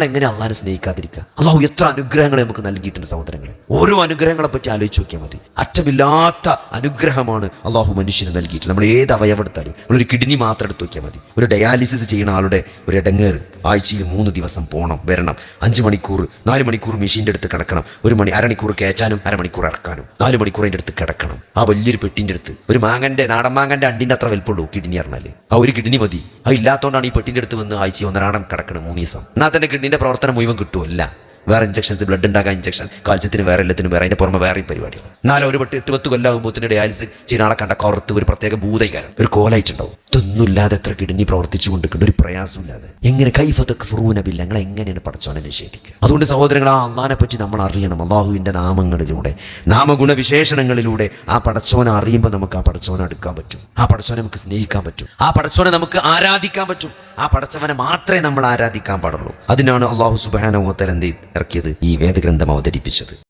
നമ്മൾ എങ്ങനെ അള്ളാഹിനെ സ്നേഹിക്കാതിരിക്കുക? അള്ളാഹു എത്ര അനുഗ്രഹങ്ങളെ നമുക്ക് നൽകിയിട്ടുണ്ട് സഹോദരങ്ങളെ. ഓരോ അനുഗ്രഹങ്ങളെ പറ്റി ആലോചിച്ച് നോക്കിയാൽ മതി. അറ്റമില്ലാത്ത അനുഗ്രഹമാണ് അള്ളാഹു മനുഷ്യന് നൽകിയിട്ടുള്ളത്. നമ്മൾ ഏത് അവയവം എടുത്താലും, ഒരു കിഡ്നി മാത്രം എടുത്ത് നോക്കിയാൽ മതി. ഒരു ഡയാലിസിസ് ചെയ്യുന്ന ആളുടെ ഒരു ഇടങ്ങേറ്, ആഴ്ചയിൽ 3 ദിവസം പോകണം വരണം, 5 മണിക്കൂർ 4 മണിക്കൂർ മെഷീൻ്റെ അടുത്ത് കിടക്കണം, അരമണിക്കൂർ കയറ്റാനും അരമണിക്കൂർ ഇറക്കാനും, 4 മണിക്കൂർ അതിൻ്റെ അടുത്ത് കിടക്കണം. ആ വലിയൊരു പെട്ടിൻ്റെ അടുത്ത് ഒരു നാടൻ മാങ്ങൻ്റെ അണ്ടിൻ്റെ അത്ര വലിപ്പമുള്ളൂ കിഡ്നി പറഞ്ഞാൽ. ആ ഒരു കിഡ്നി മതി. അത് ഇല്ലാത്തതുകൊണ്ടാണ് ഈ പെട്ടിൻ്റെ അടുത്ത് വന്ന് ആഴ്ച 1.5 കിടക്കണം 3 ദിവസം. എന്നാൽ തന്നെ കിഡ്നിൻ്റെ പ്രവർത്തനം മുഴുവൻ കിട്ടുമല്ല. വേറെ ഇഞ്ചക്ഷൻസ്, ബ്ലഡ് ഉണ്ടാക്കാൻ ഇഞ്ചക്ഷൻ, കാൽസ്യത്തിന് വേറെ, എല്ലാത്തിനും വേറെ, അതിൻ്റെ പുറമെ വേറെ പരിപാടികൾ. എന്നാലും ഒരു 8-10 കൊല്ലാകുമ്പോൾ ഡയാലിസിസ് ചെയ്യുന്ന ആളെ കണ്ട കറുത്ത് ഒരു പ്രത്യേക ഭൂതൈകാരം, ഒരു കോലായിട്ടുണ്ടാവും. ഇതൊന്നുമില്ലാതെ എത്ര കിഡ്നി പ്രവർത്തിച്ചു കൊണ്ടിരിക്കേണ്ട, ഒരു പ്രയാസമില്ലാതെ. എങ്ങനെ കൈഫത്തൊക്കെ ഫ്രൂനബില്ല, ഞങ്ങൾ എങ്ങനെയാണ് പടച്ചോനെ നിഷേധിക്കുക? അതുകൊണ്ട് സഹോദരങ്ങൾ, ആ അള്ളാഹിനെ പറ്റി നമ്മൾ അറിയണം. അള്ളാഹുവിൻ്റെ നാമങ്ങളിലൂടെ, നാമഗുണവിശേഷണങ്ങളിലൂടെ ആ പടച്ചോനെ അറിയുമ്പോൾ നമുക്ക് ആ പടച്ചോനെ അടുക്കാൻ പറ്റും. ആ പടച്ചോനെ നമുക്ക് സ്നേഹിക്കാൻ പറ്റും. ആ പടച്ചോനെ നമുക്ക് ആരാധിക്കാൻ പറ്റും. ആ പടച്ചവനെ മാത്രമേ നമ്മൾ ആരാധിക്കാൻ പാടുള്ളൂ. അതിനാണ് അള്ളാഹു സുബ്ഹാനഹു വ തആല ഇറക്കിയത്, ഈ വേദഗ്രന്ഥം അവതരിപ്പിച്ചത്.